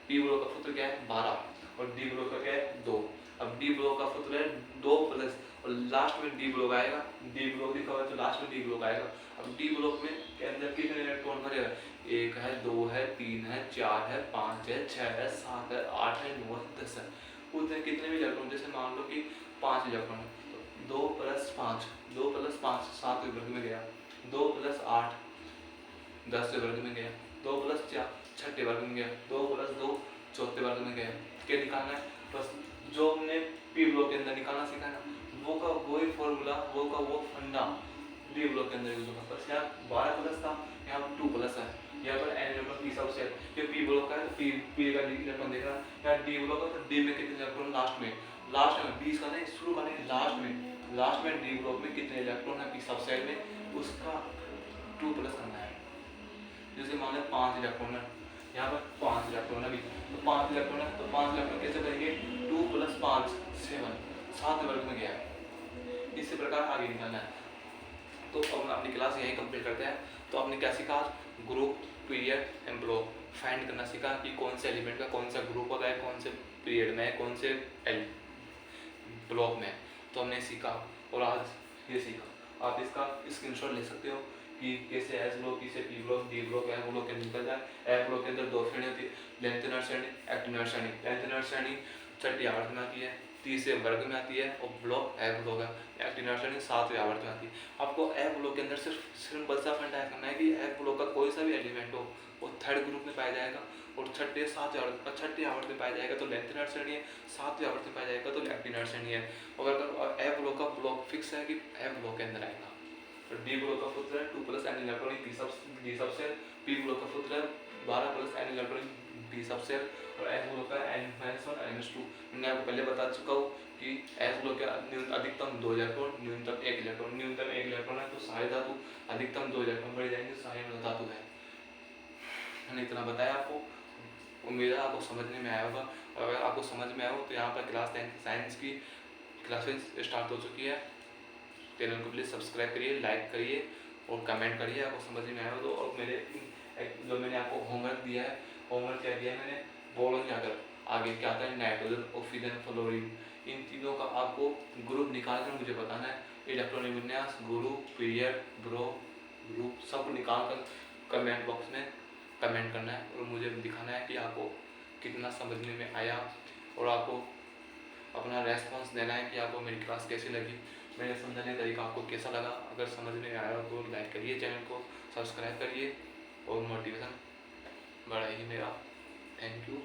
पी ब्लॉक का सूत्र क्या है 12 और डी ब्लॉक का क्या है 2। अब डी ब्लॉक का सूत्र है 2 प्लस और लास्ट में डी ब्लॉक आएगा। डी ब्लॉक लिखा हुआ है तो लास्ट में डी ब्लॉक आएगा। अब डी ब्लॉक में के अंदर कितने इलेक्ट्रॉन भरे हैं? 1 है, 2 है, 3 है, 4 है, 5 है, 6 है, 7 है, 8 है, 9 है, 10 है। उतने कितने भी इलेक्ट्रॉन, जैसे मान लो कि 5 इलेक्ट्रॉन है तो 2 प्लस 5, 2 प्लस 5 7 वर्ग में गया, 2 प्लस 8 10 वर्ग में गया, 2 प्लस 4 छठे वर्ग में गया, 2 प्लस 2 चौथे वर्ग में गया। क्या निकालना है? बस जो हमने पी ब्लॉक के अंदर निकालना सीखा ना, वो का वही फॉर्मूला, वो का वो फंडा डी ब्लॉक के अंदर यूज होगा। बस यहाँ 12 प्लस था, यहाँ 2 प्लस है। यहाँ पर एन इलेक्ट्रॉन पी सबसेल, ये पी ब्लॉक का है, पी का इलेक्ट्रॉन देख रहा है। यहाँ डी ब्लॉक है तो डी में कितने इलेक्ट्रॉन? लास्ट में 20 का नहीं, शुरू का नहीं, लास्ट में डी ब्लॉक में कितने इलेक्ट्रॉन है पी सबसेल में, उसका 2 प्लस करना है। जैसे मान लें 5 इलेक्ट्रॉन है, यहाँ पर 5 इलेक्ट्रॉन है, तो 5 इलेक्ट्रॉन है तो 5 इलेक्ट्रॉन कैसे करेंगे? 2 प्लस 5 7, 7 वर्ग में गया है। इसी प्रकार आगे निकालना है। तो अब अपनी क्लास यही कंप्लीट करते हैं। तो आपने क्या सीखा? Group, period and block find करना सीखा कि कौन से एलिमेंट का कौन सा ग्रुप होता है, कौन से पीरियड में है, कौन से ब्लॉक में। तो हमने सीखा और आज ये सीखा। आप इसका स्क्रीनशॉट ले सकते हो कि कैसे एस ब्लॉक, किसे P block, D block, F block के निकल जाए। एफ ब्लॉक के अंदर 2 श्रेणी होती है, लेंथेनर श्रेणी, एक्टिनर श्रेणी। लेंथेनर श्रेणी छठी आवर्त में आती है, 30 वर्ग में आती है, और ब्लॉक एफ ब्लॉक है। एक्टिनर श्रेणी 7वें आवर्त में आती है। आपको एफ ब्लॉक के अंदर सिर्फ बस फंडा करना है कि एफ ब्लॉक का कोई सा भी एलिमेंट हो वो थर्ड ग्रुप में पाया जाएगा, और छठी आवर्त में पाया जाएगा तो लेंथेनर श्रेणी है, 7वें आवर्त में पाया जाएगा तो एक्टिनर श्रेणी है। अगर एफ ब्लॉक का ब्लॉक फिक्स है कि एफ ब्लॉक के अंदर आएगा। तो डी ब्लॉक का सूत्र है 2 plus n electron D subshell. P block का सूत्र है 12 plus n electron D subshell. और एस ब्लॉक का n-1 n-2। मैंने आपको पहले बता चुका हूँ कि एस ब्लॉक का अधिकतम 2 इलेक्ट्रॉन, न्यूनतम 1 इलेक्ट्रॉन। न्यूनतम 1 इलेक्ट्रॉन है तो सहायक धातु, अधिकतम 2 इलेक्ट्रॉन बढ़ जाएंगे, सहायक धातु है। मैंने इतना बताया आपको, उम्मीद है आपको समझने में आया होगा। और अगर आपको समझ में आया हो तो यहाँ पर क्लास 10 साइंस की क्लासेस स्टार्ट हो चुकी है। चैनल को प्लीज़ सब्सक्राइब करिए, लाइक करिए और कमेंट करिए आपको समझ में आया हो तो। और मेरे जो मैंने आपको होमवर्क दिया है, होमवर्क क्या दिया है मैंने, बोलोगे अगर आगे क्या आता है नाइट्रोजन, ऑक्सीजन, फ्लोरीन, इन तीनों का आपको ग्रुप निकाल कर मुझे बताना है। इलेक्ट्रॉनिक विन्यास, ग्रुप, पीरियड, ग्रुप सब निकाल कर कमेंट बॉक्स में कमेंट करना है और मुझे दिखाना है कि आपको कितना समझने में आया, और आपको अपना रेस्पॉन्स देना है कि आपको मेरी क्लास कैसी लगी, मेरे समझाने का तरीका आपको कैसा लगा। अगर समझ में आया तो लाइक करिए, चैनल को सब्सक्राइब करिए और मोटिवेशन बढ़ाइए मेरा। Thank you.